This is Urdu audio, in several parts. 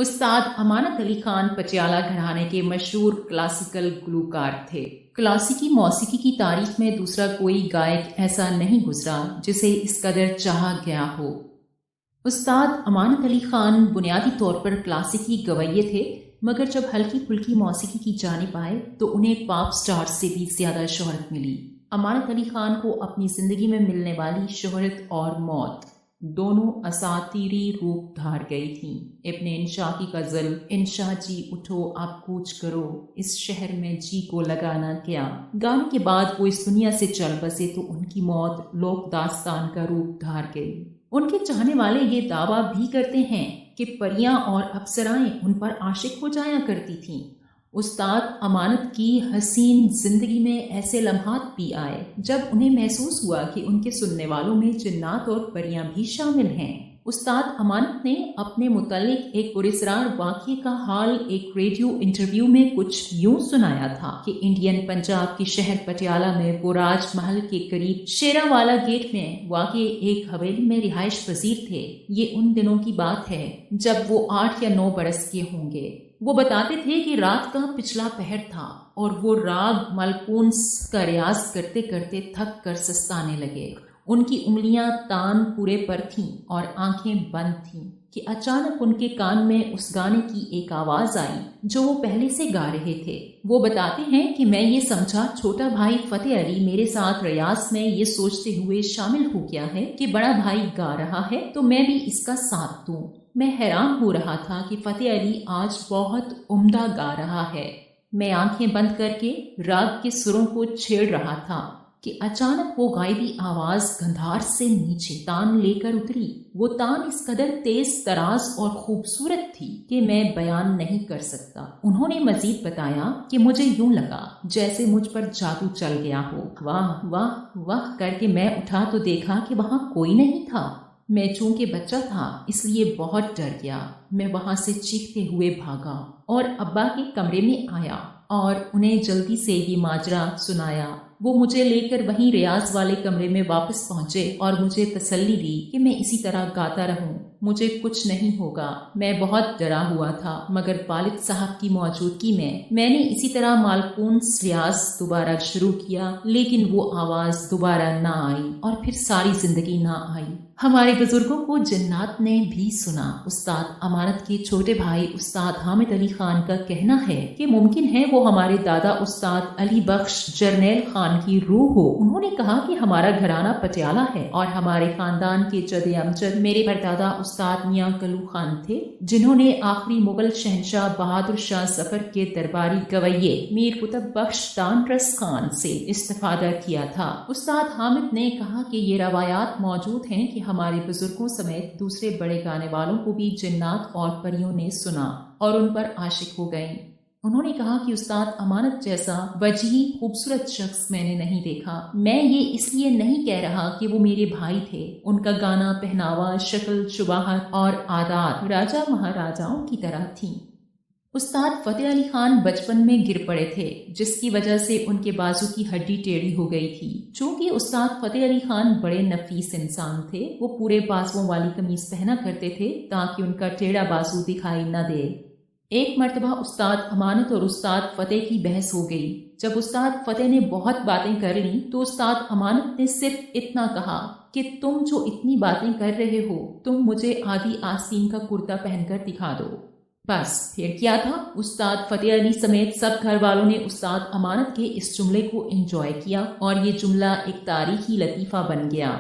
استاد امانت علی خان پٹیالہ گھرانے کے مشہور کلاسیکل گلوکار تھے۔ کلاسیکی موسیقی کی تاریخ میں دوسرا کوئی گائک ایسا نہیں گزرا جسے اس قدر چاہا گیا ہو۔ استاد امانت علی خان بنیادی طور پر کلاسیکی گویے تھے، مگر جب ہلکی پھلکی موسیقی کی جانب آئے تو انہیں پاپ سٹار سے بھی زیادہ شہرت ملی۔ امانت علی خان کو اپنی زندگی میں ملنے والی شہرت اور موت دونوں اساطیری روپ دھار گئی تھیں۔ ابن انشاء کی غزل انشاء جی اٹھو آپ کوچ کرو، اس شہر میں جی کو لگانا کیا، گانے کے بعد وہ اس دنیا سے چل بسے تو ان کی موت لوک داستان کا روپ دھار گئی۔ ان کے چاہنے والے یہ دعویٰ بھی کرتے ہیں کہ پریاں اور اپسرائیں ان پر عاشق ہو جایا کرتی تھیں۔ استاد امانت کی حسین زندگی میں ایسے لمحات بھی آئے جب انہیں محسوس ہوا کہ ان کے سننے والوں میں جنات اور پریاں بھی شامل ہیں۔ استاد امانت نے اپنے متعلق ایک پراسرار واقعے کا حال ایک ریڈیو انٹرویو میں کچھ یوں سنایا تھا کہ انڈین پنجاب کے شہر پٹیالہ میں وہ راج محل کے قریب شیرا والا گیٹ میں واقع ایک حویلی میں رہائش پذیر تھے۔ یہ ان دنوں کی بات ہے جب وہ 8 یا 9 برس کے ہوں گے۔ وہ بتاتے تھے کہ رات کا پچھلا پہر تھا اور وہ راگ ملکونس کا ریاض کرتے کرتے تھک کر سستانے لگے۔ ان کی انگلیاں تان پورے پر تھیں اور آنکھیں بند تھیں کہ اچانک ان کے کان میں اس گانے کی ایک آواز آئی جو وہ پہلے سے گا رہے تھے۔ وہ بتاتے ہیں کہ میں یہ سمجھا چھوٹا بھائی فتح علی میرے ساتھ ریاض میں یہ سوچتے ہوئے شامل ہو گیا ہے کہ بڑا بھائی گا رہا ہے تو میں بھی اس کا ساتھ دوں۔ میں حیران ہو رہا تھا کہ فتح علی آج بہت عمدہ گا رہا ہے۔ میں آنکھیں بند کر کے راگ کے سروں کو چھیڑ رہا تھا کہ اچانک وہ غائبی آواز گندھار سے نیچے تان لے کر اتری۔ وہ تان اس قدر تیز تراز اور خوبصورت تھی کہ میں بیان نہیں کر سکتا۔ انہوں نے مزید بتایا کہ مجھے یوں لگا جیسے مجھ پر جادو چل گیا ہو۔ واہ واہ واہ کر کے میں اٹھا تو دیکھا کہ وہاں کوئی نہیں تھا۔ میں چونکہ بچہ تھا اس لیے بہت ڈر گیا۔ میں وہاں سے چیختے ہوئے بھاگا اور ابا کے کمرے میں آیا اور انہیں جلدی سے یہ ماجرا سنایا۔ وہ مجھے لے کر وہیں ریاض والے کمرے میں واپس پہنچے اور مجھے تسلی دی کہ میں اسی طرح گاتا رہوں، مجھے کچھ نہیں ہوگا۔ میں بہت ڈرا ہوا تھا مگر والد صاحب کی موجودگی میں نے اسی طرح مالکونس ریاض دوبارہ شروع کیا، لیکن وہ آواز دوبارہ نہ آئی اور پھر ساری زندگی نہ آئی۔ ہمارے بزرگوں کو جنات نے بھی سنا۔ استاد امانت کے چھوٹے بھائی استاد حامد علی خان کا کہنا ہے کہ ممکن ہے وہ ہمارے دادا استاد علی بخش جرنیل خان کی روح ہو۔ انہوں نے کہا کہ ہمارا گھرانہ پٹیالہ ہے اور ہمارے خاندان کے جد امجد میرے پردادا استاد میاں کلو خان تھے، جنہوں نے آخری مغل شہنشاہ بہادر شاہ ظفر کے درباری گویے میر قطب بخش دانرس خان سے استفادہ کیا تھا۔ استاد حامد نے کہا کہ یہ روایات موجود ہیں کہ ہمارے بزرگوں سمیت دوسرے بڑے گانے والوں کو بھی جنات اور پریوں نے سنا اور ان پر عاشق ہو گئیں۔ انہوں نے کہا کہ استاد امانت جیسا وجیح خوبصورت شخص میں نے نہیں دیکھا۔ میں یہ اس لیے نہیں کہہ رہا کہ وہ میرے بھائی تھے۔ ان کا گانا، پہناوا، شکل شباہت اور عادات راجا مہاراجاؤں کی طرح تھیں۔ استاد فتح علی خان بچپن میں گر پڑے تھے جس کی وجہ سے ان کے بازو کی ہڈی ٹیڑھی ہو گئی تھی۔ چونکہ استاد فتح علی خان بڑے نفیس انسان تھے، وہ پورے بازوؤں والی قمیض پہنا کرتے تھے تاکہ ان کا ٹیڑھا بازو دکھائی نہ دے۔ ایک مرتبہ استاد امانت اور استاد فتح کی بحث ہو گئی۔ جب استاد فتح نے بہت باتیں کر لیں تو استاد امانت نے صرف اتنا کہا کہ تم جو اتنی باتیں کر رہے ہو تم مجھے آدھی آستین کا کرتا پہن کر دکھا دو۔ بس پھر کیا تھا، استاد فتح علی سمیت سب گھر والوں نے استاد امانت کے اس جملے کو انجوائے کیا اور یہ جملہ ایک تاریخی لطیفہ بن گیا۔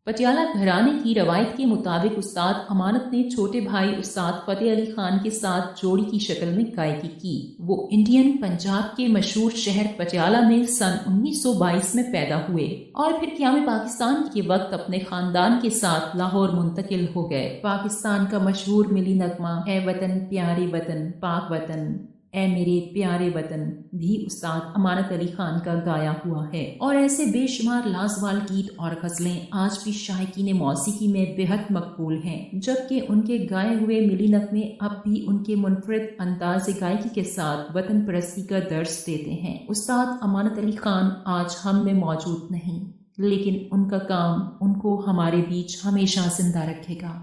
پٹیالہ گھرانے کی روایت کے مطابق استاد امانت نے چھوٹے بھائی استاد فتح علی خان کے ساتھ جوڑی کی شکل میں گائیکی کی۔ وہ انڈین پنجاب کے مشہور شہر پٹیالہ میں سن 1922 میں پیدا ہوئے اور پھر قیام پاکستان کے وقت اپنے خاندان کے ساتھ لاہور منتقل ہو گئے۔ پاکستان کا مشہور ملی نغمہ اے وطن پیارے وطن پاک وطن اے میرے پیارے وطن بھی استاد امانت علی خان کا گایا ہوا ہے، اور ایسے بے شمار لازوال گیت اور غزلیں آج بھی شائقین موسیقی میں بہت مقبول ہیں، جبکہ ان کے گائے ہوئے ملی نغمے اب بھی ان کے منفرد انداز گائیکی کے ساتھ وطن پرستی کا درس دیتے ہیں۔ استاد امانت علی خان آج ہم میں موجود نہیں، لیکن ان کا کام ان کو ہمارے بیچ ہمیشہ زندہ رکھے گا۔